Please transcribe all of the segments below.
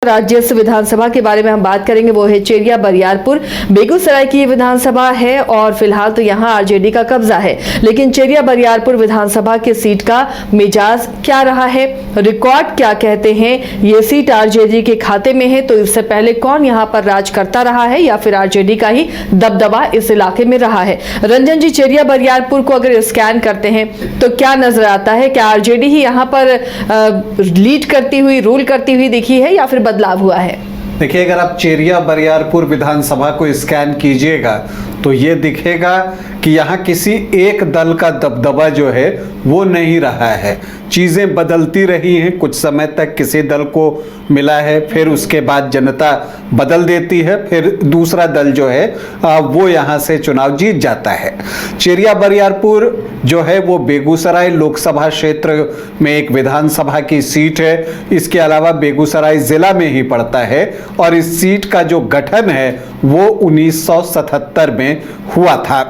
राज्य विधानसभा के बारे में हम बात करेंगे। वो है चेरिया बरियारपुर, बेगूसराय की विधानसभा है और फिलहाल तो यहां आरजेडी का कब्जा है। लेकिन चेरिया बरियारपुर विधानसभा की सीट का मिजाज क्या रहा है, रिकॉर्ड क्या कहते हैं, ये सीट आरजेडी के खाते में है तो इससे पहले कौन यहां पर राज करता रहा है या फिर आरजेडी का ही दबदबा इस इलाके में रहा है। रंजन जी, चेरिया बरियारपुर को अगर स्कैन करते हैं तो क्या नजर आता है? क्या आरजेडी ही यहां पर लीड करती हुई, रूल करती हुई दिखी है या फिर बदलाव हुआ है? देखिए, अगर आप चेरिया बरियारपुर विधानसभा को स्कैन कीजिएगा तो ये दिखेगा कि यहाँ किसी एक दल का दबदबा जो है वो नहीं रहा है। चीज़ें बदलती रही हैं, कुछ समय तक किसी दल को मिला है, फिर उसके बाद जनता बदल देती है, फिर दूसरा दल जो है वो यहाँ से चुनाव जीत जाता है। चेरिया बरियारपुर जो है वो बेगूसराय लोकसभा क्षेत्र में एक विधानसभा की सीट है। इसके अलावा बेगूसराय जिला में ही पड़ता है और इस सीट का जो गठन है वो 1977 में हुआ था।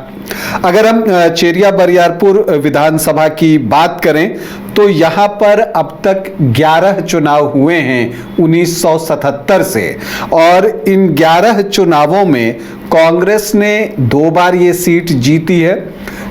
अगर हम चेरिया बरियारपुर विधानसभा की बात करें तो यहाँ पर अब तक 11 चुनाव हुए हैं 1977 से, और इन 11 चुनावों में कांग्रेस ने 2 बार ये सीट जीती है,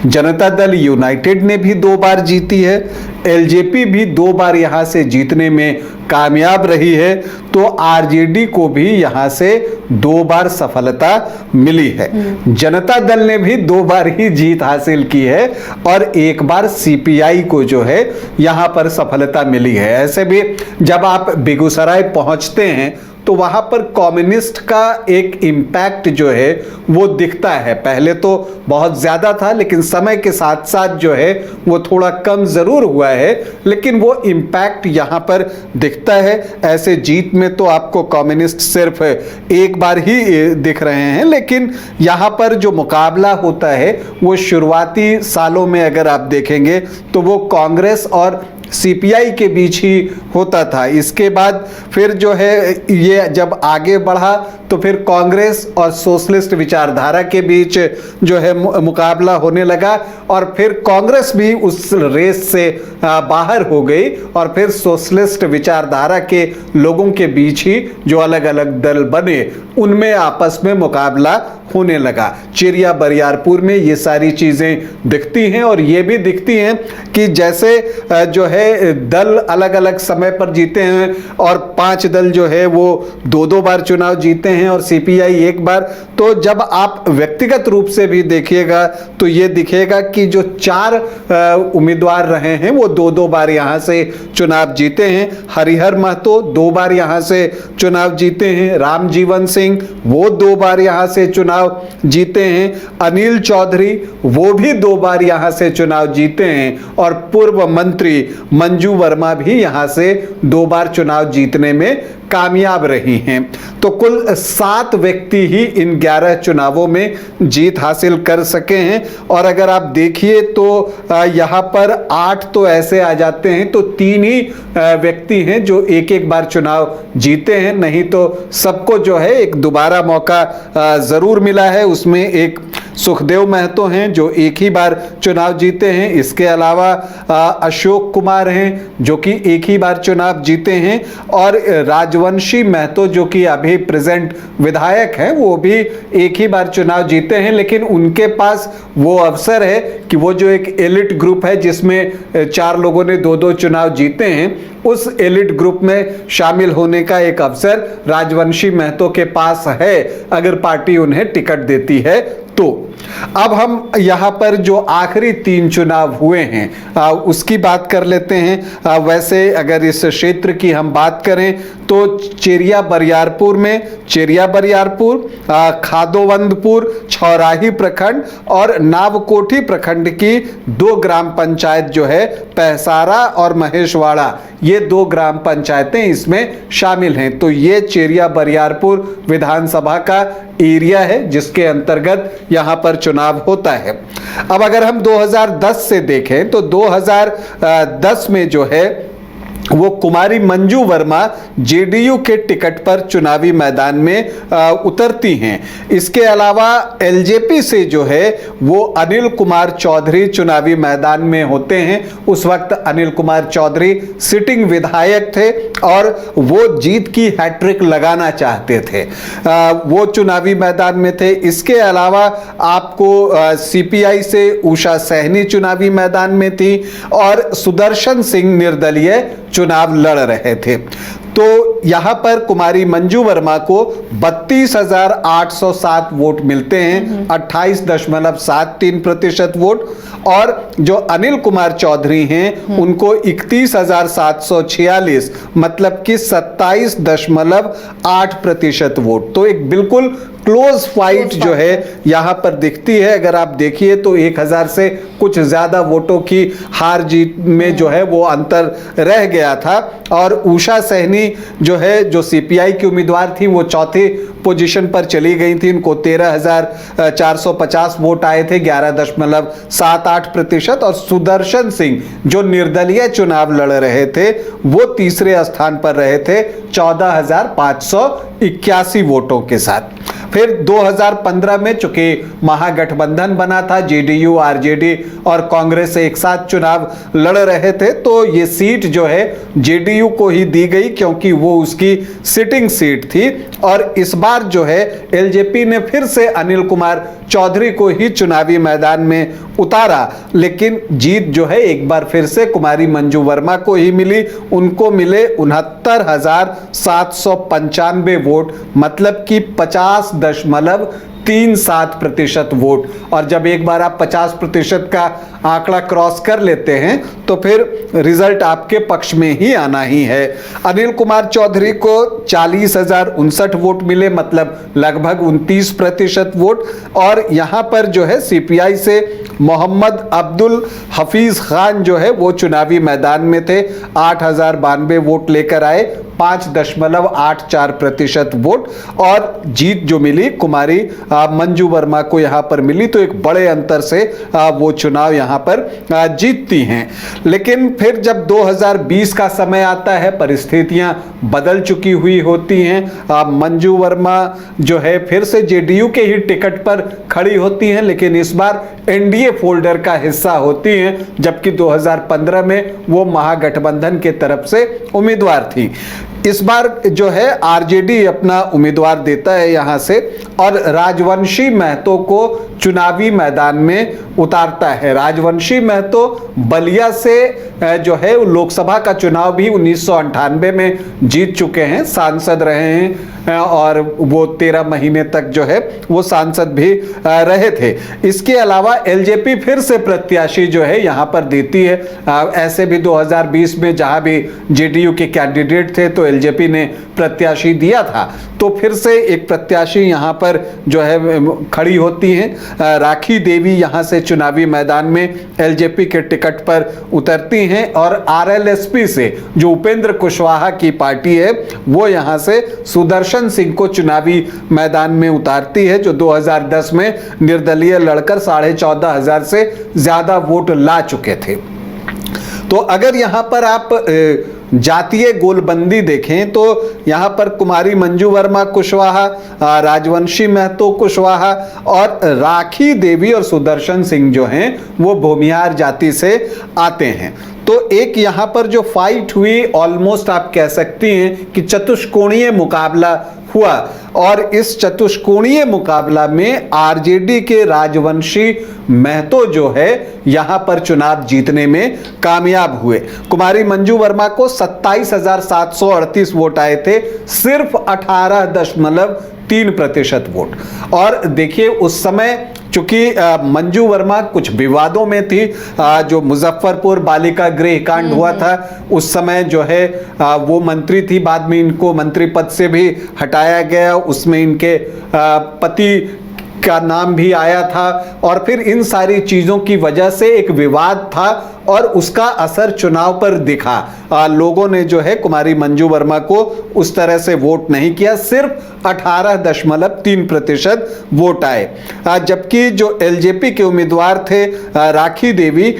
जनता दल यूनाइटेड ने भी 2 बार जीती है, एलजेपी भी 2 बार यहाँ से जीतने में कामयाब रही है, तो आरजेडी को भी यहाँ से 2 बार सफलता मिली है। जनता दल ने भी 2 बार ही जीत हासिल की है और 1 बार सीपीआई को जो है यहाँ पर सफलता मिली है। ऐसे भी जब आप बेगूसराय पहुँचते हैं तो वहां पर कम्युनिस्ट का एक इम्पैक्ट जो है वो दिखता है। पहले तो बहुत ज्यादा था लेकिन समय के साथ साथ जो है वो थोड़ा कम जरूर हुआ है, लेकिन वो इम्पैक्ट यहां पर दिखता है। ऐसे जीत में तो आपको कम्युनिस्ट सिर्फ 1 बार ही दिख रहे हैं, लेकिन यहां पर जो मुकाबला होता है वो शुरुआती सालों में अगर आप देखेंगे तो वो कांग्रेस और सीपीआई के बीच ही होता था। इसके बाद फिर जो है ये जब आगे बढ़ा तो फिर कांग्रेस और सोशलिस्ट विचारधारा के बीच जो है मुकाबला होने लगा और फिर कांग्रेस भी उस रेस से बाहर हो गई और फिर सोशलिस्ट विचारधारा के लोगों के बीच ही जो अलग अलग दल बने उनमें आपस में मुकाबला होने लगा। चेरिया बरियारपुर में ये सारी चीज़ें दिखती हैं और ये भी दिखती हैं कि जैसे जो है दल अलग अलग समय पर जीते हैं और 5 दल जो है वो 2-2 बार चुनाव जीते हैं और सीपीआई 1 बार। तो जब आप व्यक्तिगत रूप से भी देखिएगा तो ये दिखेगा कि जो 4 उम्मीदवार रहे हैं वो 2-2 बार यहाँ से चुनाव जीते हैं। हरिहर महतो 2 बार यहाँ से चुनाव जीते हैं, रामजीवन सिंह वो 2 बार यहाँ से चुनाव जीते हैं, अनिल चौधरी वो भी 2 बार यहाँ से चुनाव जीते हैं और पूर्व मंत्री मंजू वर्मा भी यहाँ से 2 बार चुनाव जीतने में कामयाब रही हैं। तो कुल 7 व्यक्ति ही इन 11 चुनावों में जीत हासिल कर सके हैं। और अगर आप देखिए तो यहाँ पर 8 तो ऐसे आ जाते हैं तो 3 ही व्यक्ति हैं जो 1-1 बार चुनाव जीते हैं, नहीं तो सबको जो है एक दोबारा मौका जरूर मिला है। उसमें एक सुखदेव महतो हैं जो 1 ही बार चुनाव जीते हैं, इसके अलावा अशोक कुमार हैं जो कि 1 ही बार चुनाव जीते हैं और राजवंशी महतो जो कि अभी प्रेजेंट विधायक हैं वो भी 1 ही बार चुनाव जीते हैं। लेकिन उनके पास वो अवसर है कि वो जो एक एलिट ग्रुप है जिसमें 4 लोगों ने 2-2 चुनाव जीते हैं, उस एलिट ग्रुप में शामिल होने का एक अवसर राजवंशी महतो के पास है अगर पार्टी उन्हें टिकट देती है तो। अब हम यहाँ पर जो आखिरी 3 चुनाव हुए हैं उसकी बात कर लेते हैं। वैसे अगर इस क्षेत्र की हम बात करें तो चेरिया बरियारपुर में चेरिया बरियारपुर, खादोवंदपुर, छौराही प्रखंड और नावकोठी प्रखंड की 2 ग्राम पंचायत जो है पहसारा और महेशवाड़ा, ये 2 ग्राम पंचायतें इसमें शामिल हैं। तो ये चेरिया बरियारपुर विधानसभा का एरिया है जिसके अंतर्गत यहाँ पर चुनाव होता है। अब अगर हम 2010 से देखें तो 2010 में जो है वो कुमारी मंजू वर्मा जेडीयू के टिकट पर चुनावी मैदान में उतरती हैं। इसके अलावा एलजेपी से जो है वो अनिल कुमार चौधरी चुनावी मैदान में होते हैं। उस वक्त अनिल कुमार चौधरी सिटिंग विधायक थे और वो जीत की हैट्रिक लगाना चाहते थे, वो चुनावी मैदान में थे। इसके अलावा आपको सीपीआई से उषा सहनी चुनावी मैदान में थी और सुदर्शन सिंह निर्दलीय चुनाव लड़ रहे थे। तो यहां पर कुमारी मंजू वर्मा को 32,807 वोट मिलते हैं, 28.73% वोट। और जो अनिल कुमार चौधरी हैं उनको 31,746 मतलब कि 27.8% वोट। तो एक बिल्कुल क्लोज फाइट जो है यहां पर दिखती है। अगर आप देखिए तो 1000 से कुछ ज्यादा वोटों की हार जीत में जो है वो अंतर रह गया था। और उषा सहनी जो है, जो सीपीआई की उम्मीदवार थी, वो चौथी पोजीशन पर चली गई थी। इनको 13,450 वोट आए थे, 11.78%। और सुदर्शन सिंह जो निर्दलीय चुनाव लड़ रहे थे वो तीसरे स्थान पर रहे थे 14,581 वोटों के साथ। फिर 2015 में चूंकि महागठबंधन बना था, जेडीयू, आरजेडी और कांग्रेस एक साथ चुनाव लड़ रहे थे, तो ये सीट जो है जेडीयू को ही दी गई क्योंकि वो उसकी सिटिंग सीट थी। और इस बार जो है एलजेपी ने फिर से अनिल कुमार चौधरी को ही चुनावी मैदान में उतारा, लेकिन जीत जो है एक बार फिर से कुमारी मंजू वर्मा को ही मिली। उनको मिले 69,795 वोट, मतलब कि 50.37% वोट। और जब एक बार आप 50% का आंकड़ा क्रॉस कर लेते हैं तो फिर रिजल्ट आपके पक्ष में ही आना ही है। अनिल कुमार चौधरी को 40,059 वोट मिले, मतलब लगभग 29% वोट। और यहां पर जो है सीपीआई से मोहम्मद अब्दुल हफीज खान जो है वो चुनावी मैदान में थे, 8,092 वोट लेकर आए, 5.84% वोट। और जीत जो मिली कुमारी मंजू वर्मा को यहां पर मिली, तो एक बड़े अंतर से वो चुनाव यहां पर जीतती हैं। लेकिन फिर जब 2020 का समय आता है, परिस्थितियां बदल चुकी हुई होती हैं। मंजू वर्मा जो है फिर से जेडीयू के ही टिकट पर खड़ी होती हैं, लेकिन इस बार एनडीए फोल्डर का हिस्सा होती हैं, जबकि 2015 में वो महागठबंधन के तरफ से उम्मीदवार थी। इस बार जो है आरजेडी अपना उम्मीदवार देता है यहां से और राजवंशी महतो को चुनावी मैदान में उतारता है। राजवंशी महतो बलिया से जो है लोकसभा का चुनाव भी 1998 में जीत चुके हैं, सांसद रहे हैं और वो 13 महीने तक जो है वो सांसद भी रहे थे। इसके अलावा एलजेपी फिर से प्रत्याशी जो है यहां पर देती है। ऐसे भी 2020 में जहां भी जेडीयू के कैंडिडेट थे तो एलजेपी ने प्रत्याशी दिया था, तो फिर से एक प्रत्याशी यहां पर जो है खड़ी होती हैं। राखी देवी यहां से चुनावी मैदान में एलजेपी के टिकट पर उतरती हैं और आरएलएसपी से जो उपेंद्र कुशवाहा की पार्टी है वो यहां से सुदर्शन सिंह को चुनावी मैदान में उतारती है, जो 2010 में निर्दलीय लड़कर 14,500 से ज्यादा वोट ला चुके थे। तो अगर यहां पर आप जातीय गोलबंदी देखें तो यहां पर कुमारी मंजू वर्मा कुशवाहा, राजवंशी महतो कुशवाहा और राखी देवी और सुदर्शन सिंह जो हैं वो भूमिहार जाति से आते हैं। तो एक यहां पर जो फाइट हुई, ऑलमोस्ट आप कह सकती हैं कि चतुष्कोणीय मुकाबला हुआ और इस चतुष्कोणीय मुकाबला में आरजेडी के राजवंशी महतो जो है यहां पर चुनाव जीतने में कामयाब हुए। कुमारी मंजू वर्मा को 27,738 वोट आए थे, सिर्फ 18.3% वोट। और देखिए उस समय चूंकि मंजू वर्मा कुछ विवादों में थी, जो मुजफ्फरपुर बालिका गृह कांड हुआ था उस समय जो है वो मंत्री थी, बाद में इनको मंत्री पद से भी हटाया गया, उसमें इनके पति का नाम भी आया था और फिर इन सारी चीजों की वजह से एक विवाद था और उसका असर चुनाव पर दिखा। लोगों ने जो है कुमारी मंजू वर्मा को उस तरह से वोट नहीं किया, सिर्फ 18.3% वोट आए। जबकि जो एलजेपी के उम्मीदवार थे राखी देवी,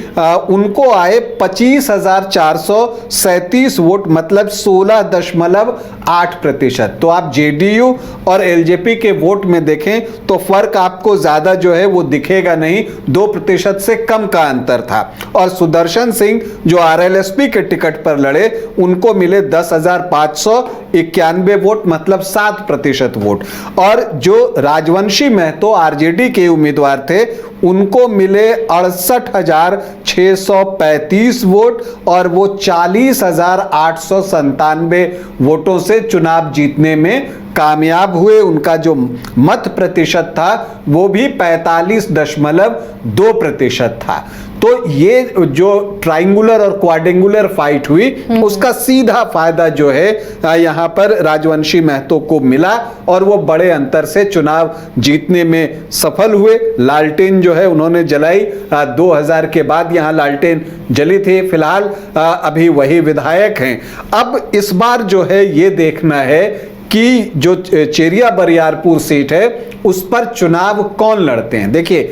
उनको आए 25,437 वोट, मतलब 16.8%। तो आप जेडीयू और एलजेपी के वोट में देखें तो फर्क आपको ज्यादा जो है वो दिखेगा नहीं, 2% से कम का अंतर था। और सुदर्शन सिंह जो आरएलएसपी के टिकट पर लड़े, उनको मिले 10,591 वोट, मतलब 7% वोट। और जो राजवंशी महतो आरजेडी के उम्मीदवार थे, उनको मिले 68,635 वोट और वो 40,897 वोटों से चुनाव जीतने में कामयाब हुए। उनका जो मत प्रतिशत था वो भी 45.2% था। तो ये जो ट्रायंगुलर और क्वाड्रेंगुलर फाइट हुई, उसका सीधा फायदा जो है यहां पर राजवंशी महतो को मिला और वो बड़े अंतर से चुनाव जीतने में सफल हुए। लालटेन जो है उन्होंने जलाई, 2000 के बाद यहां लालटेन जली थी। फिलहाल अभी वही विधायक हैं। अब इस बार जो है ये देखना है कि जो चेरिया बरियारपुर सीट है उस पर चुनाव कौन लड़ते हैं। देखिए,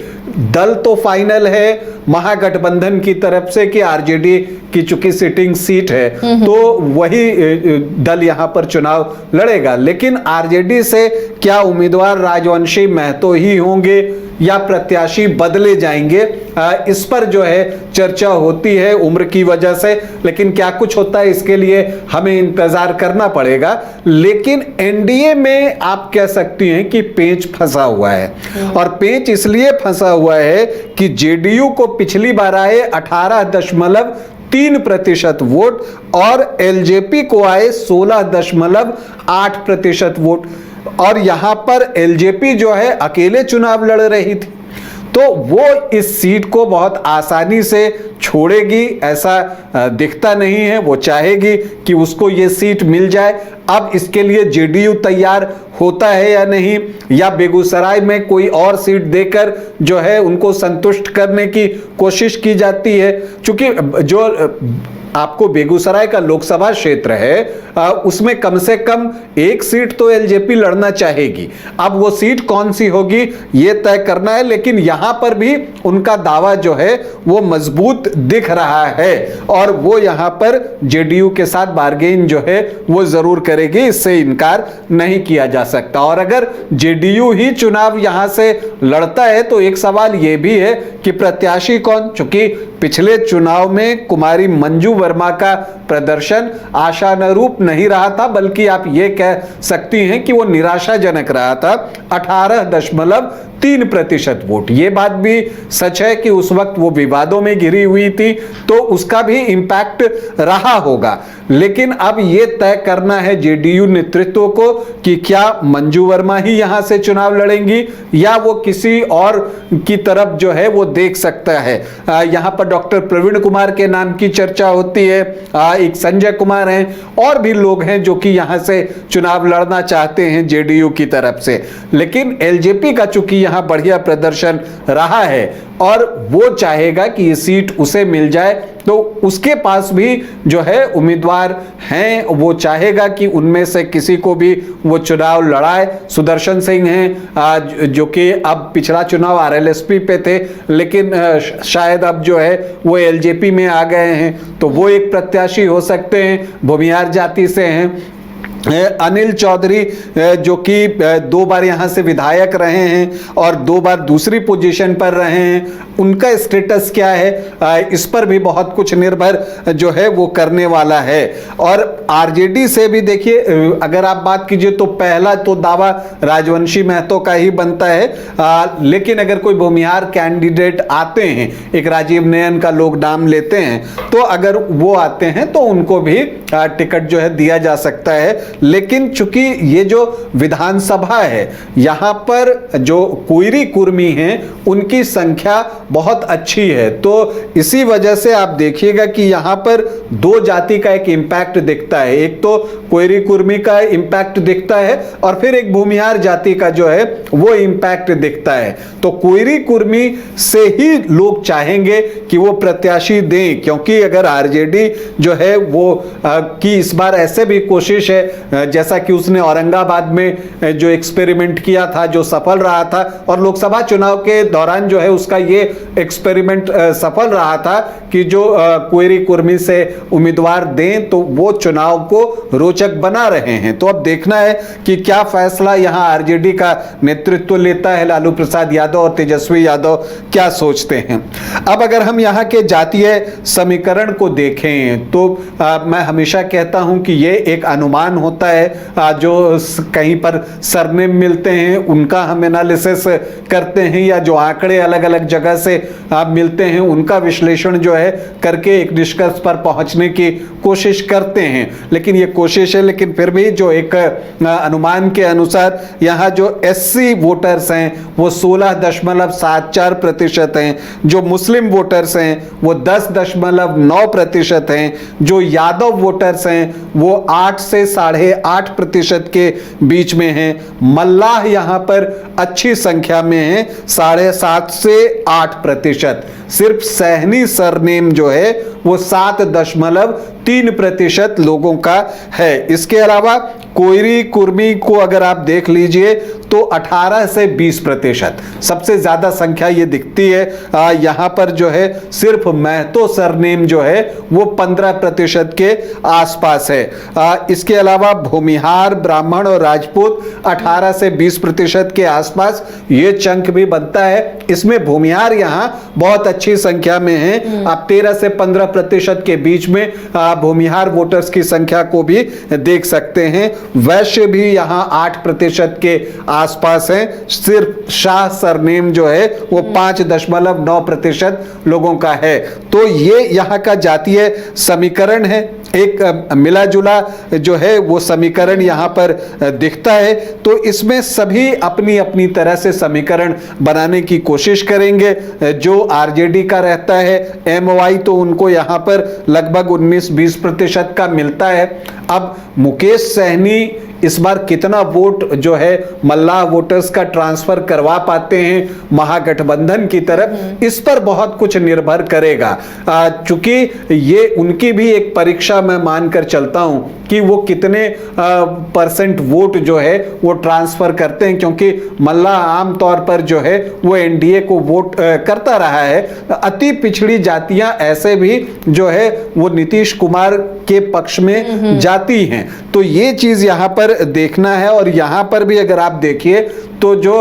दल तो फाइनल है महागठबंधन की तरफ से कि आरजेडी की चूंकि सिटिंग सीट है तो वही दल यहां पर चुनाव लड़ेगा। लेकिन आरजेडी से क्या उम्मीदवार राजवंशी महतो ही होंगे या प्रत्याशी बदले जाएंगे, इस पर जो है चर्चा होती है उम्र की वजह से। लेकिन क्या कुछ होता है इसके लिए हमें इंतजार करना पड़ेगा। लेकिन एनडीए में आप कह सकती हैं कि पेंच फंसा हुआ है, और पेंच इसलिए फंसा हुआ है कि जेडीयू को पिछली बार आए 18.3% वोट और एलजेपी को आए 16.8% वोट। और यहां पर एलजेपी जो है अकेले चुनाव लड़ रही थी, तो वो इस सीट को बहुत आसानी से छोड़ेगी ऐसा दिखता नहीं है। वो चाहेगी कि उसको ये सीट मिल जाए। अब इसके लिए जेडीयू तैयार होता है या नहीं, या बेगूसराय में कोई और सीट देकर जो है उनको संतुष्ट करने की कोशिश की जाती है। क्योंकि जो आपको बेगूसराय का लोकसभा क्षेत्र है, उसमें कम से कम एक सीट तो एलजेपी लड़ना चाहेगी। अब वो सीट कौन सी होगी ये तय करना है। लेकिन यहां पर भी उनका दावा जो है वो मजबूत दिख रहा है और वो यहां पर जेडीयू के साथ बार्गेन जो है वो जरूर करेगी, इससे इनकार नहीं किया जा सकता। और अगर जेडीयू ही चुनाव यहां से लड़ता है तो एक सवाल ये भी है कि प्रत्याशी कौन। चूंकि पिछले चुनाव में कुमारी मंजू वर्मा का प्रदर्शन आशानुरूप नहीं रहा था, बल्कि आप ये कह सकती हैं कि वो निराशाजनक रहा था। 18.3% वोट, ये बात भी सच है कि उस वक्त वो विवादों में घिरी हुई थी, तो उसका भी इंपैक्ट रहा होगा। लेकिन अब ये तय करना है जेडीयू नेतृत्व को कि क्या मंजू वर्मा ही यहां से चुनाव लड़ेंगी या वो किसी और की तरफ जो है वो देख सकता है। यहां पर डॉक्टर प्रवीण कुमार के नाम की चर्चा होती है, एक संजय कुमार हैं, और भी लोग हैं जो कि यहां से चुनाव लड़ना चाहते हैं जेडीयू की तरफ से। लेकिन एलजेपी का चूंकि यहां बढ़िया प्रदर्शन रहा है और वो चाहेगा कि ये सीट उसे मिल जाए, तो उसके पास भी जो है उम्मीदवार हैं, वो चाहेगा कि उनमें से किसी को भी वो चुनाव लड़ाए। सुदर्शन सिंह हैं जो कि अब पिछला चुनाव आरएलएसपी पे थे, लेकिन शायद अब जो है वो एलजेपी में आ गए हैं, तो वो एक प्रत्याशी हो सकते हैं, भूमिहार जाति से हैं। अनिल चौधरी जो कि 2 बार यहां से विधायक रहे हैं और 2 बार दूसरी पोजीशन पर रहे हैं, उनका स्टेटस क्या है इस पर भी बहुत कुछ निर्भर जो है वो करने वाला है। और आरजेडी से भी देखिए, अगर आप बात कीजिए तो पहला तो दावा राजवंशी महतो का ही बनता है। लेकिन अगर कोई भूमिहार कैंडिडेट आते हैं, एक राजीव नयन का लोग नाम लेते हैं, तो अगर वो आते हैं तो उनको भी टिकट जो है दिया जा सकता है। लेकिन चूंकि ये जो विधानसभा है यहाँ पर जो कुइरी कुर्मी हैं उनकी संख्या बहुत अच्छी है, तो इसी वजह से आप देखिएगा कि यहाँ पर दो जाति का एक इम्पैक्ट दिखता है। एक तो कुइरी कुर्मी का इम्पैक्ट दिखता है और फिर एक भूमिहार जाति का जो है वो इम्पैक्ट दिखता है। तो कुइरी कुर्मी से ही लोग चाहेंगे कि वो प्रत्याशी दें, क्योंकि अगर आरजेडी जो है वो की इस बार ऐसे भी कोशिश है, जैसा कि उसने औरंगाबाद में जो एक्सपेरिमेंट किया था जो सफल रहा था, और लोकसभा चुनाव के दौरान जो है उसका ये एक्सपेरिमेंट सफल रहा था कि जो कुइरी कुर्मी से उम्मीदवार दें तो वो चुनाव को रोचक बना रहे हैं। तो अब देखना है कि क्या फैसला यहां आरजेडी का नेतृत्व लेता है, लालू प्रसाद यादव और तेजस्वी यादव क्या सोचते हैं। अब अगर हम यहां के जातीय समीकरण को देखें तो मैं हमेशा कहता हूं कि ये एक अनुमान होता है, जो कहीं पर सरनेम मिलते हैं उनका हम एनालिसिस करते हैं, या जो आंकड़े अलग अलग जगह से मिलते हैं उनका विश्लेषण जो है करके एक निष्कर्ष पर पहुंचने की कोशिश करते हैं। लेकिन ये कोशिश है, लेकिन फिर भी जो एक अनुमान के अनुसार यहाँ जो एससी वोटर्स हैं वो 16.74% हैं, जो मुस्लिम वोटर्स हैं वो 10.9% हैं, जो यादव वोटर्स हैं वो 8 से 8.5% के बीच में हैं, मल्लाह यहाँ पर अच्छी संख्या में है 7.5 से 8%, सिर्फ सहनी सरनेम जो है वो 7.3% लोगों का है। इसके अलावा कुइरी कुर्मी को अगर आप देख लीजिए तो 18 से 20% सबसे ज्यादा संख्या ये दिखती है। यहां पर जो है सिर्फ महतो सरनेम जो है वो 15% के आसपास है। इसके अलावा भूमिहार, ब्राह्मण और राजपूत 18 से 20% के आसपास ये चंक भी बनता है। इसमें भूमिहार यहां बहुत अच्छी संख्या में है, आप 13 से 15% के बीच में भूमिहार वोटर्स की संख्या को भी देख सकते हैं। वैश्य भी यहां 8% के आसपास है, सिर्फ शाह सरनेम जो है वो 5.9% लोगों का है। तो ये यहां का जातीय समीकरण है, एक मिला जुला जो है वो समीकरण यहां पर दिखता है। तो इसमें सभी अपनी अपनी तरह से समीकरण बनाने की कोशिश करेंगे। जो आरजेडी का रहता है एमओआई तो उनको यहां पर लगभग 19-20% का मिलता है। अब मुकेश सहनी इस बार कितना वोट जो है मल्लाह वोटर्स का ट्रांसफर करवा पाते हैं महागठबंधन की तरफ, इस पर बहुत कुछ निर्भर करेगा। चूंकि ये उनकी भी एक परीक्षा मैं मानकर चलता हूं कि वो कितने % वोट जो है वो ट्रांसफर करते हैं, क्योंकि मल्लाह आमतौर पर जो है वो एनडीए को वोट करता रहा है। अति पिछड़ी जातियां ऐसे भी जो है वो नीतीश कुमार के पक्ष में जाती हैं। तो ये चीज यहां पर देखना है। और यहां पर भी अगर आप देखिए तो जो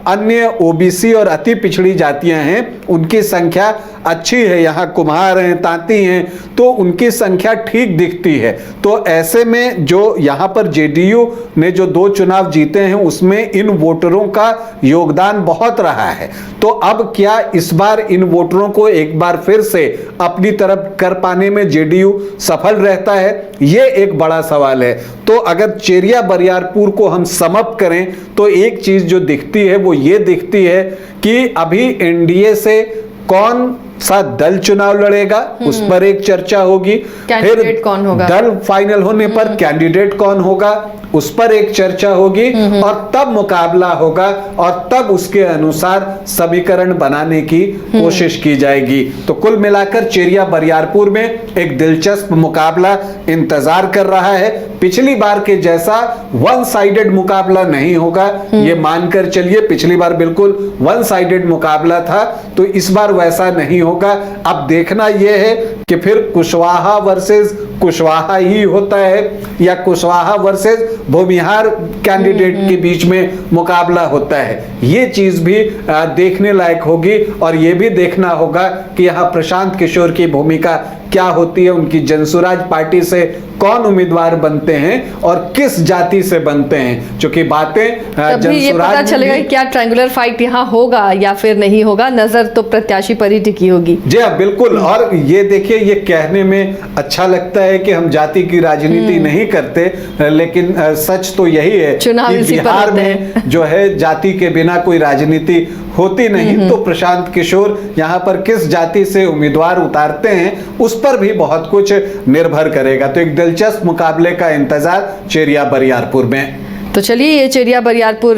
अन्य ओबीसी और अति पिछड़ी जातियां हैं उनकी संख्या अच्छी है, यहाँ कुम्हार हैं, तांती हैं, तो उनकी संख्या ठीक दिखती है। तो ऐसे में जो यहाँ पर जेडीयू ने जो 2 चुनाव जीते हैं उसमें इन वोटरों का योगदान बहुत रहा है। तो अब क्या इस बार इन वोटरों को एक बार फिर से अपनी तरफ कर पाने में जेडीयू सफल रहता है, ये एक बड़ा सवाल है। तो अगर चेरिया बरियारपुर को हम समअप करें तो एक चीज जो दिखती है वो ये दिखती है कि अभी एनडीए से कौन सा दल चुनाव लड़ेगा उस पर एक चर्चा होगी, फिर कौन होगा, दल फाइनल होने पर कैंडिडेट कौन होगा उस पर एक चर्चा होगी, और तब मुकाबला होगा और तब उसके अनुसार समीकरण बनाने की कोशिश की जाएगी। तो कुल मिलाकर चेरिया बरियारपुर में एक दिलचस्प मुकाबला इंतजार कर रहा है। पिछली बार के जैसा वन साइडेड मुकाबला नहीं होगा, ये मानकर चलिए। पिछली बार बिल्कुल वन साइडेड मुकाबला था, तो इस बार वैसा नहीं होगा। अब देखना यह है कि फिर कुशवाहा वर्सेस कुशवाहा ही होता है या कुशवाहा वर्सेस भूमिहार कैंडिडेट के बीच में मुकाबला होता है। ये चीज भी देखने लायक होगी। और ये भी देखना होगा कि यहाँ प्रशांत किशोर की भूमिका क्या होती है, उनकी जनसुराज पार्टी से कौन उम्मीदवार बनते हैं और किस जाति से बनते हैं, क्योंकि बातें तभी ये पता चलेगा कि क्या ट्रायंगुलर फाइट यहाँ होगा या फिर नहीं होगा। नजर तो प्रत्याशी पर ही टिकी होगी। जी हाँ, बिल्कुल। और ये देखिए, ये कहने में अच्छा लगता है कि हम जाति की राजनीति नहीं करते, लेकिन सच तो यही है कि बिहार में जो है जाति के बिना कोई राजनीति होती नहीं। तो प्रशांत किशोर यहाँ पर किस जाति से उम्मीदवार उतारते हैं उस पर भी बहुत कुछ निर्भर करेगा। तो एक दिलचस्प मुकाबले का इंतजार चेरिया बरियारपुर में। तो चलिए, ये चेरिया बरियारपुर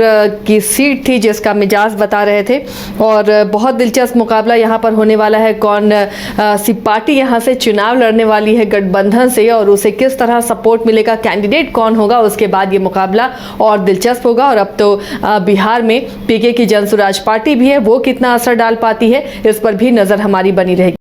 की सीट थी जिसका मिजाज बता रहे थे, और बहुत दिलचस्प मुकाबला यहाँ पर होने वाला है। कौन सी पार्टी यहाँ से चुनाव लड़ने वाली है गठबंधन से, और उसे किस तरह सपोर्ट मिलेगा, कैंडिडेट कौन होगा, उसके बाद ये मुकाबला और दिलचस्प होगा। और अब तो बिहार में पीके की जनसुराज पार्टी भी है, वो कितना असर डाल पाती है इस पर भी नजर हमारी बनी रहेगी।